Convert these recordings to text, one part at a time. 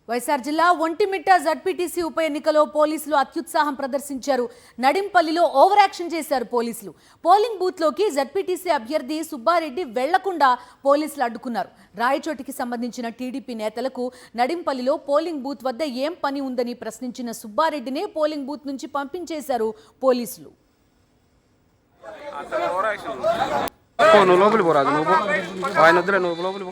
వైఎస్ఆర్ జిల్లా ఒంటిమిట్ట జడ్పీటీసీ ఉప ఎన్నికలో పోలీసులు అత్యుత్సాహం ప్రదర్శించారు. నడింపల్లిలో ఓవర్ యాక్షన్ చేశారు పోలీసులు. పోలింగ్ బూత్లోకి జడ్పీటీసీ అభ్యర్థి సుబ్బారెడ్డి వెళ్లకుండా పోలీసులు అడ్డుకున్నారు. రాయచోటికి సంబంధించిన టీడీపీ నేతలకు నడింపల్లిలో పోలింగ్ బూత్ వద్ద ఏం పని ఉందని ప్రశ్నించిన సుబ్బారెడ్డినే పోలింగ్ బూత్ నుంచి పంపించేశారు పోలీసులు. నువ్వు లోపలి పోరాదు, నువ్వు ఆయన వద్దులే, నువ్వు లోపలి పో.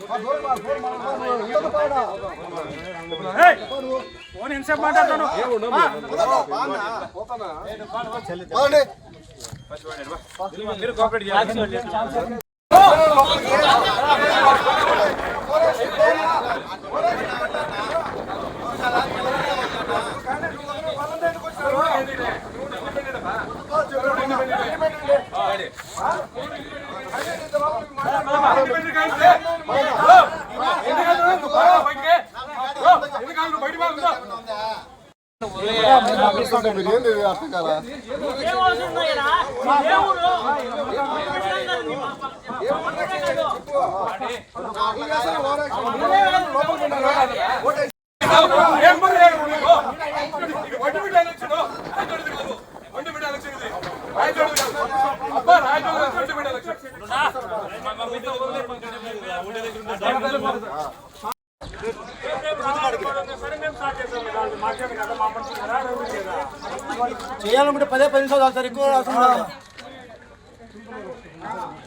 చేయాలంటే 10 నిమిషాలు సార్, ఎక్కువ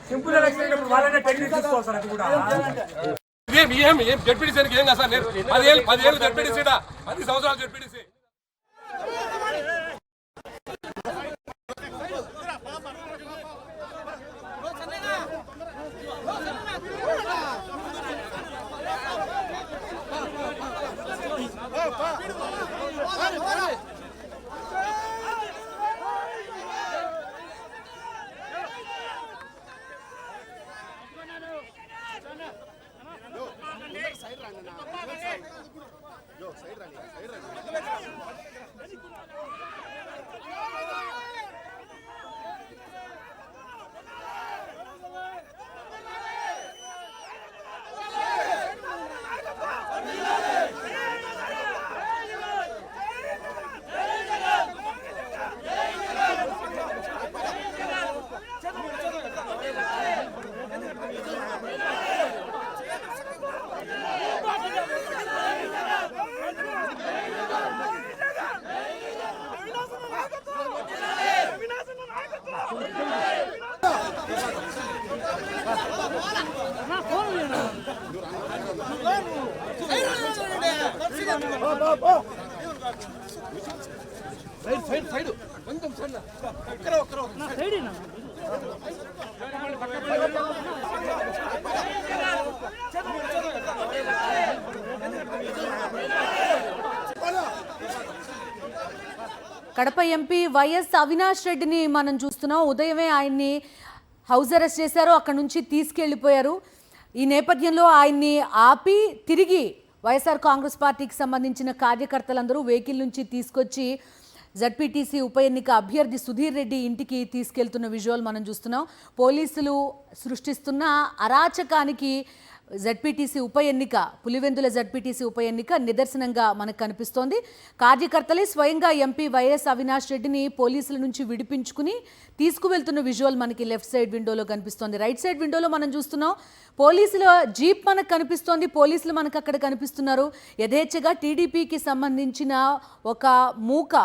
సింపుల్ ఎలక్షన్ వాళ్ళనే టెక్నిక్ తీసుకోవాలి సార్. అది కూడా జడ్పీటీసీకి ఏం కాదు సార్. 10 ఏళ్ళు జడ్పీటీసీ, 10 సంవత్సరాలు ZPTC. Kadapa MP YS Avinash రెడ్డిని మనం చూస్తున్నాం. ఉదయమే ఆయన్ని హౌస్ అరెస్ట్ చేశారు, అక్కడ నుంచి తీసుకెళ్లిపోయారు. ఈ నేపథ్యంలో ఆయన్ని ఆపి తిరిగి వైఎస్ఆర్ కాంగ్రెస్ పార్టీకి సంబంధించిన కార్యకర్తలందరూ వెహికల్ నుంచి తీసుకొచ్చి జడ్పీటీసీ ఉప ఎన్నిక అభ్యర్థి సుధీర్ రెడ్డి ఇంటికి తీసుకెళ్తున్న విజువల్ మనం చూస్తున్నాం. పోలీసులు సృష్టిస్తున్న అరాచకానికి జడ్పీటీసీ ఉప ఎన్నిక, పులివెందుల జడ్పీటీసీ ఉప ఎన్నిక నిదర్శనంగా మనకు కనిపిస్తోంది. కార్యకర్తలే స్వయంగా ఎంపీ వైఎస్ అవినాష్ రెడ్డిని పోలీసుల నుంచి విడిపించుకుని తీసుకువెళ్తున్న విజువల్ మనకి లెఫ్ట్ సైడ్ విండోలో కనిపిస్తోంది. రైట్ సైడ్ విండోలో మనం చూస్తున్నాం పోలీసుల జీప్ మనకు కనిపిస్తోంది. పోలీసులు మనకు అక్కడ కనిపిస్తున్నారు. యథేచ్ఛగా టీడీపీకి సంబంధించిన ఒక మూక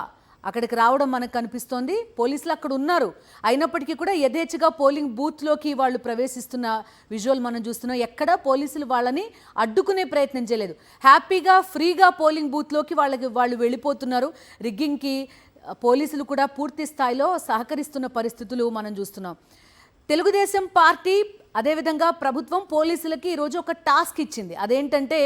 అక్కడికి రావడం మనకు కనిపిస్తోంది. పోలీసులు అక్కడ ఉన్నారు, అయినప్పటికీ కూడా యథేచ్ఛగా పోలింగ్ బూత్లోకి వాళ్ళు ప్రవేశిస్తున్న విజువల్ మనం చూస్తున్నాం. ఎక్కడా పోలీసులు వాళ్ళని అడ్డుకునే ప్రయత్నం చేయలేదు. హ్యాపీగా ఫ్రీగా పోలింగ్ బూత్లోకి వాళ్ళు వెళ్ళిపోతున్నారు. రిగ్గింగ్కి పోలీసులు కూడా పూర్తి స్థాయిలో సహకరిస్తున్న పరిస్థితులు మనం చూస్తున్నాం. తెలుగుదేశం పార్టీ అదేవిధంగా ప్రభుత్వం పోలీసులకి ఈరోజు ఒక టాస్క్ ఇచ్చింది. అదేంటంటే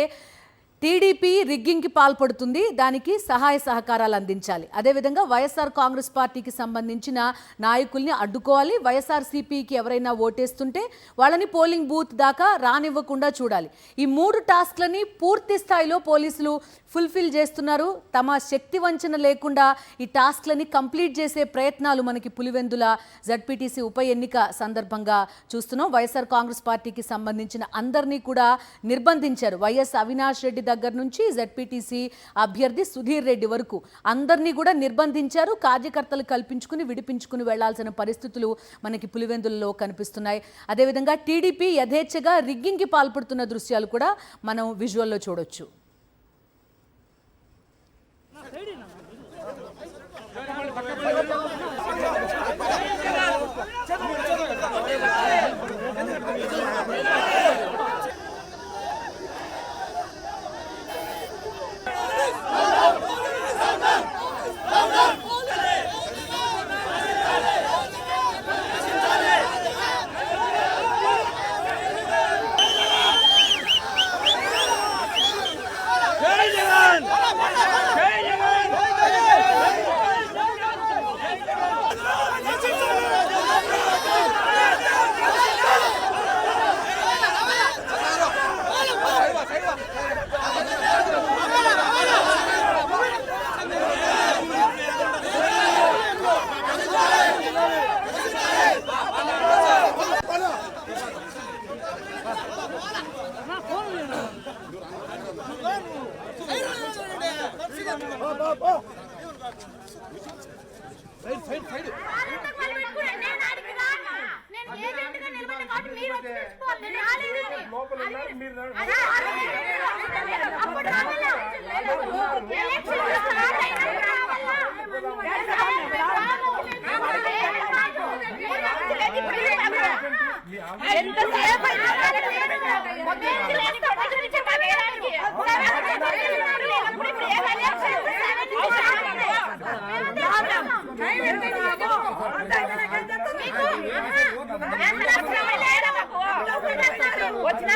టీడీపీ రిగ్గింగ్కి పాల్పడుతుంది, దానికి సహాయ సహకారాలు అందించాలి. అదేవిధంగా వైఎస్ఆర్ కాంగ్రెస్ పార్టీకి సంబంధించిన నాయకుల్ని అడ్డుకోవాలి. వైఎస్ఆర్సీపీకి ఎవరైనా ఓటేస్తుంటే వాళ్ళని పోలింగ్ బూత్ దాకా రానివ్వకుండా చూడాలి. ఈ 3 టాస్క్లని పూర్తి స్థాయిలో పోలీసులు ఫుల్ఫిల్ చేస్తున్నారు. తమ శక్తి వంచన లేకుండా ఈ టాస్క్లని కంప్లీట్ చేసే ప్రయత్నాలు మనకి పులివెందుల జడ్పీటీసీ ఉప ఎన్నిక సందర్భంగా చూస్తున్నాం. వైఎస్ఆర్ కాంగ్రెస్ పార్టీకి సంబంధించిన అందరినీ కూడా నిర్బంధించారు. వైఎస్ అవినాష్ రెడ్డి దగ్గర నుంచి జెడ్పీటీసీ అభ్యర్థి సుధీర్ రెడ్డి వరకు అందరినీ కూడా నిర్బంధించారు. కార్యకర్తలు కల్పించుకుని విడిపించుకుని వెళ్లాల్సిన పరిస్థితులు మనకి పులివెందులలో కనిపిస్తున్నాయి. అదేవిధంగా టీడీపీ యథేచ్ఛగా రిగ్గింగ్కి పాల్పడుతున్న దృశ్యాలు కూడా మనం విజువల్లో చూడొచ్చు. వచ్చినా